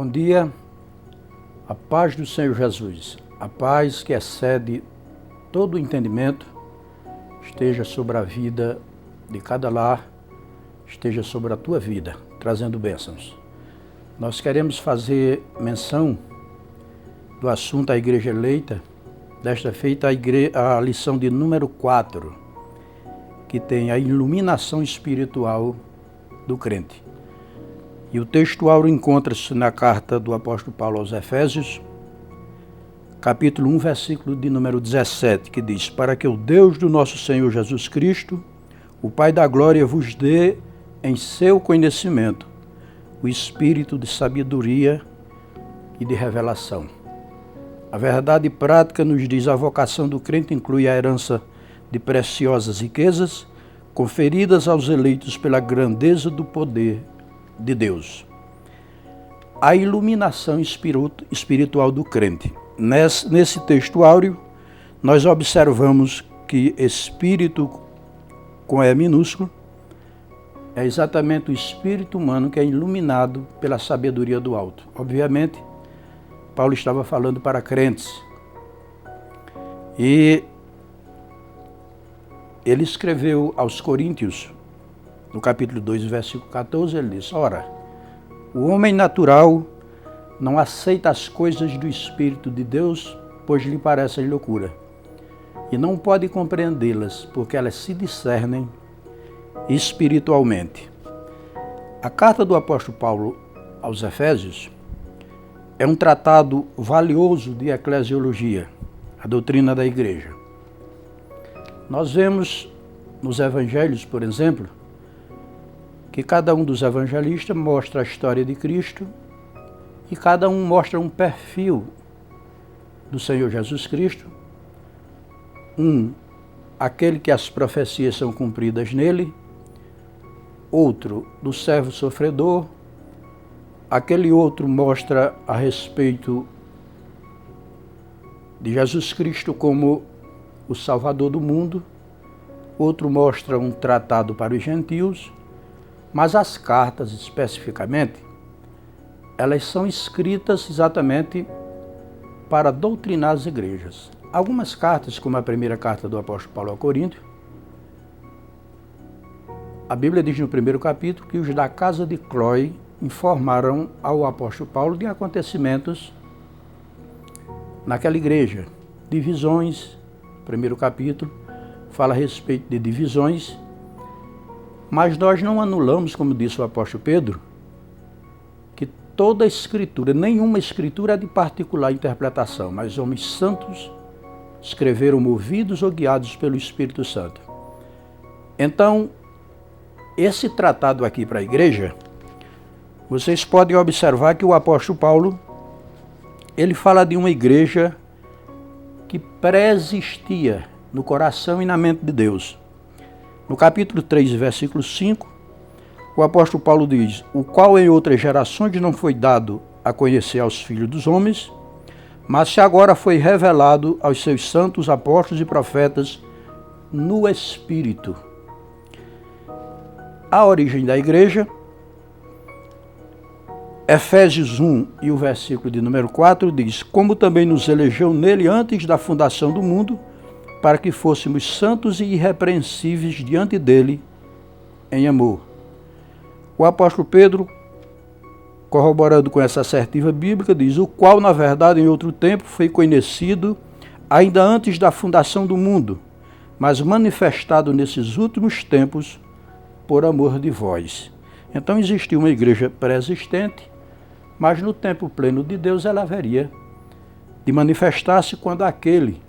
Bom dia, a paz do Senhor Jesus, a paz que excede todo o entendimento, esteja sobre a vida de cada lar, esteja sobre a tua vida, trazendo bênçãos. Nós queremos fazer menção do assunto da Igreja Eleita, desta feita a lição de número 4, que tem a iluminação espiritual do crente. E o texto áureo encontra-se na carta do apóstolo Paulo aos Efésios, capítulo 1, versículo de número 17, que diz: para que o Deus do nosso Senhor Jesus Cristo, o Pai da glória, vos dê em seu conhecimento o espírito de sabedoria e de revelação. A verdade prática nos diz: a vocação do crente inclui a herança de preciosas riquezas conferidas aos eleitos pela grandeza do poder de Deus. A iluminação espiritual do crente. Nesse texto áureo, nós observamos que espírito, com E minúsculo, é exatamente o espírito humano que é iluminado pela sabedoria do alto. Obviamente, Paulo estava falando para crentes. E ele escreveu aos Coríntios, no capítulo 2, versículo 14, ele diz: ora, o homem natural não aceita as coisas do Espírito de Deus, pois lhe parecem loucura, e não pode compreendê-las, porque elas se discernem espiritualmente. A carta do apóstolo Paulo aos Efésios é um tratado valioso de eclesiologia, a doutrina da igreja. Nós vemos nos evangelhos, por exemplo, que cada um dos evangelistas mostra a história de Cristo e cada um mostra um perfil do Senhor Jesus Cristo. Aquele que as profecias são cumpridas nele; outro, do servo sofredor; aquele outro mostra a respeito de Jesus Cristo como o Salvador do mundo; outro mostra um tratado para os gentios. Mas as cartas, especificamente, elas são escritas exatamente para doutrinar as igrejas. Algumas cartas, como a primeira carta do apóstolo Paulo ao Coríntios, a Bíblia diz no primeiro capítulo que os da casa de Cloé informaram ao apóstolo Paulo de acontecimentos naquela igreja. Divisões, primeiro capítulo, fala a respeito de divisões. Mas nós não anulamos, como disse o apóstolo Pedro, que toda escritura, nenhuma escritura é de particular interpretação, mas homens santos escreveram movidos ou guiados pelo Espírito Santo. Então, esse tratado aqui para a igreja, vocês podem observar que o apóstolo Paulo, ele fala de uma igreja que pré-existia no coração e na mente de Deus. No capítulo 3, versículo 5, o apóstolo Paulo diz: o qual em outras gerações não foi dado a conhecer aos filhos dos homens, mas se agora foi revelado aos seus santos apóstolos e profetas no Espírito. A origem da igreja, Efésios 1 e o versículo de número 4 diz: como também nos elegeu nele antes da fundação do mundo, para que fôssemos santos e irrepreensíveis diante dele em amor. O apóstolo Pedro, corroborando com essa assertiva bíblica, diz: o qual, na verdade, em outro tempo foi conhecido ainda antes da fundação do mundo, mas manifestado nesses últimos tempos por amor de vós. Então existiu uma igreja pré-existente, mas no tempo pleno de Deus ela haveria de manifestar-se quando aquele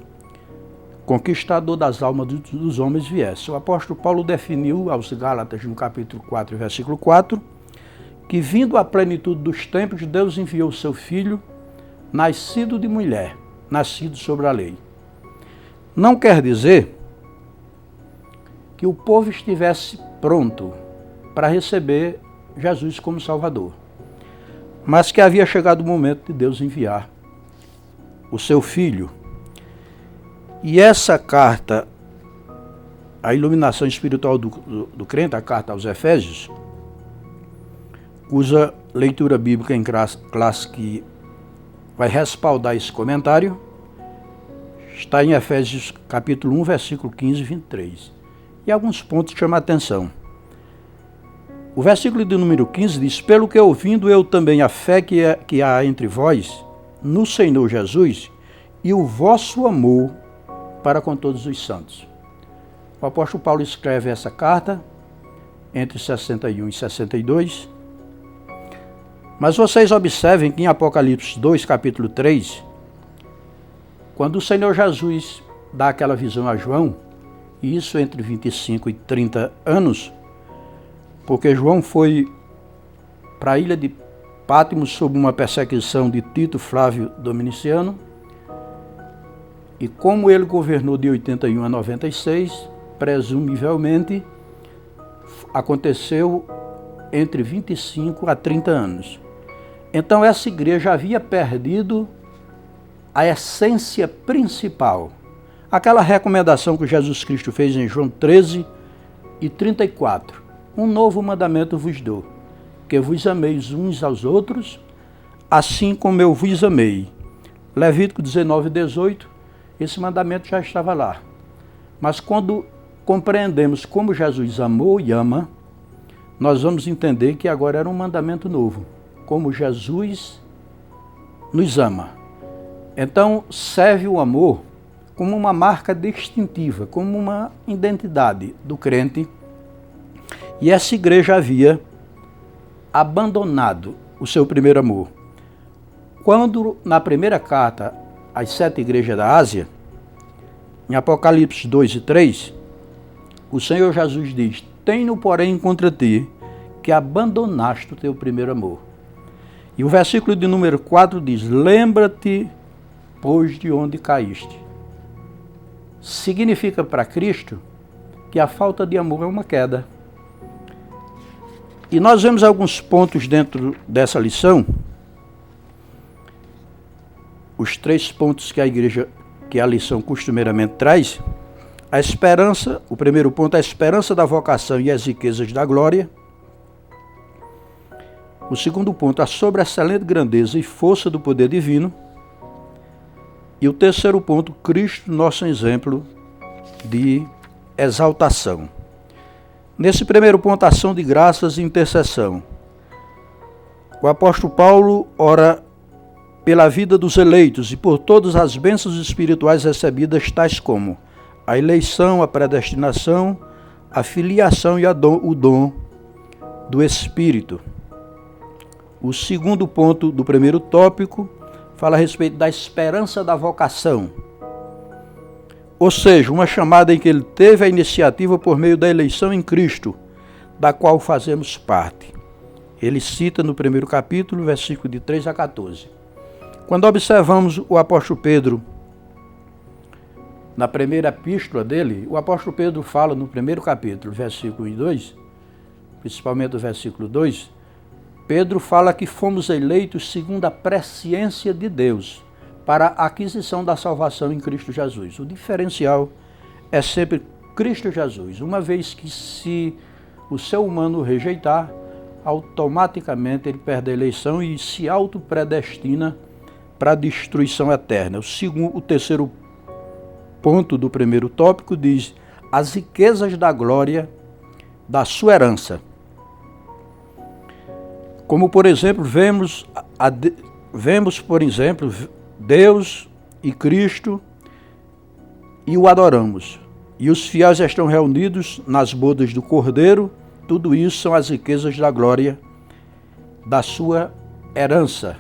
conquistador das almas dos homens viesse. O apóstolo Paulo definiu aos Gálatas, no capítulo 4, versículo 4, que vindo à plenitude dos tempos, Deus enviou o seu Filho, nascido de mulher, nascido sobre a lei. Não quer dizer que o povo estivesse pronto para receber Jesus como Salvador, mas que havia chegado o momento de Deus enviar o seu Filho. E essa carta, a iluminação espiritual do crente, a carta aos Efésios, cuja leitura bíblica em classe que vai respaldar esse comentário está em Efésios capítulo 1, versículo 15 e 23. E alguns pontos chamam a atenção. O versículo de número 15 diz: pelo que ouvindo eu também a fé que há entre vós, no Senhor Jesus, e o vosso amor para com todos os santos. O apóstolo Paulo escreve essa carta entre 61 e 62. Mas vocês observem que em Apocalipse 2, capítulo 3, quando o Senhor Jesus dá aquela visão a João, e isso entre 25 e 30 anos, porque João foi para a ilha de Patmos sob uma perseguição de Tito Flávio Dominiciano, e como ele governou de 81 a 96, presumivelmente aconteceu entre 25 a 30 anos. Então essa igreja havia perdido a essência principal, aquela recomendação que Jesus Cristo fez em João 13 e 34. Um novo mandamento vos dou, que vos ameis uns aos outros, assim como eu vos amei. Levítico 19 e 18, esse mandamento já estava lá. Mas quando compreendemos como Jesus amou e ama, nós vamos entender que agora era um mandamento novo, como Jesus nos ama. Então serve o amor como uma marca distintiva, como uma identidade do crente. E essa igreja havia abandonado o seu primeiro amor. Quando, na primeira carta às 7 igrejas da Ásia, em Apocalipse 2 e 3, o Senhor Jesus diz: tenho, porém, contra ti que abandonaste o teu primeiro amor. E o versículo de número 4 diz: lembra-te, pois, de onde caíste. Significa para Cristo que a falta de amor é uma queda. E nós vemos alguns pontos dentro dessa lição, os 3 pontos que a lição costumeiramente traz. A esperança, o primeiro ponto, a esperança da vocação e as riquezas da glória. O segundo ponto, a sobreexcelente grandeza e força do poder divino. E o terceiro ponto, Cristo, nosso exemplo de exaltação. Nesse primeiro ponto, ação de graças e intercessão. O apóstolo Paulo ora pela vida dos eleitos e por todas as bênçãos espirituais recebidas, tais como a eleição, a predestinação, a filiação e o dom do Espírito. O segundo ponto do primeiro tópico fala a respeito da esperança da vocação. Ou seja, uma chamada em que ele teve a iniciativa por meio da eleição em Cristo, da qual fazemos parte. Ele cita no primeiro capítulo, versículo de 3 a 14. Quando observamos o apóstolo Pedro, na primeira epístola dele, o apóstolo Pedro fala no primeiro capítulo, versículo 1 e 2, principalmente o versículo 2, Pedro fala que fomos eleitos segundo a presciência de Deus, para a aquisição da salvação em Cristo Jesus. O diferencial é sempre Cristo Jesus, uma vez que se o ser humano rejeitar, automaticamente ele perde a eleição e se autopredestina para a destruição eterna. O terceiro ponto do primeiro tópico diz as riquezas da glória da sua herança. Como, por exemplo, vemos, por exemplo, Deus e Cristo e o adoramos. E os fiéis estão reunidos nas bodas do Cordeiro. Tudo isso são as riquezas da glória da sua herança.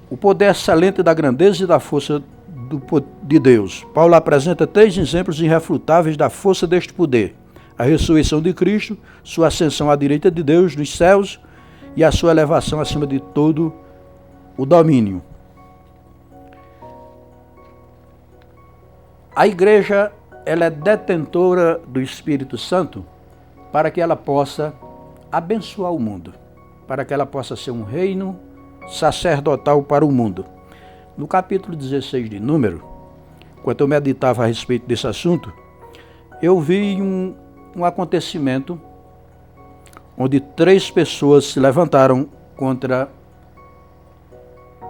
O poder excelente da grandeza e da força de Deus. Paulo apresenta 3 exemplos irrefutáveis da força deste poder: a ressurreição de Cristo, sua ascensão à direita de Deus nos céus e a sua elevação acima de todo o domínio. A igreja, ela é detentora do Espírito Santo para que ela possa abençoar o mundo, para que ela possa ser um reino sacerdotal para o mundo. No capítulo 16 de Número, quando eu meditava a respeito desse assunto, eu vi um acontecimento onde 3 pessoas se levantaram contra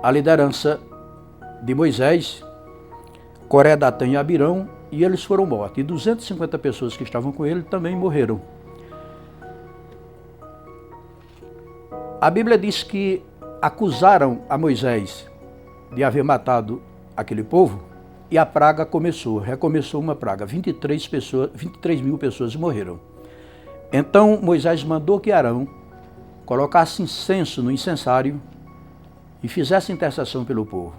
a liderança de Moisés, Coré, Datã e Abirão, e eles foram mortos. E 250 pessoas que estavam com ele também morreram. A Bíblia diz que acusaram a Moisés de haver matado aquele povo, e a praga recomeçou uma praga. 23 mil pessoas morreram. Então Moisés mandou que Arão colocasse incenso no incensário e fizesse intercessão pelo povo.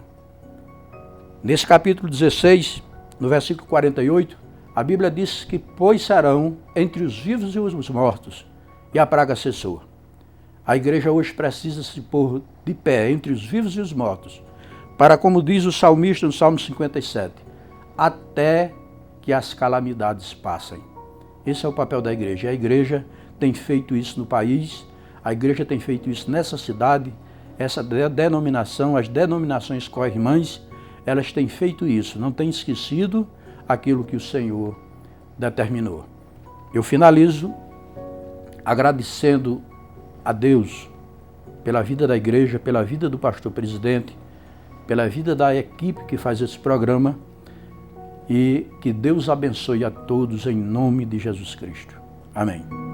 Nesse capítulo 16, no versículo 48, a Bíblia diz que pôs-se Arão entre os vivos e os mortos, e a praga cessou. A igreja hoje precisa se pôr de pé entre os vivos e os mortos, para, como diz o salmista no Salmo 57, até que as calamidades passem. Esse é o papel da igreja. A igreja tem feito isso no país, a igreja tem feito isso nessa cidade, essa denominação, as denominações co-irmãs, elas têm feito isso, não têm esquecido aquilo que o Senhor determinou. Eu finalizo agradecendo a Deus pela vida da igreja, pela vida do pastor presidente, pela vida da equipe que faz esse programa, e que Deus abençoe a todos em nome de Jesus Cristo. Amém.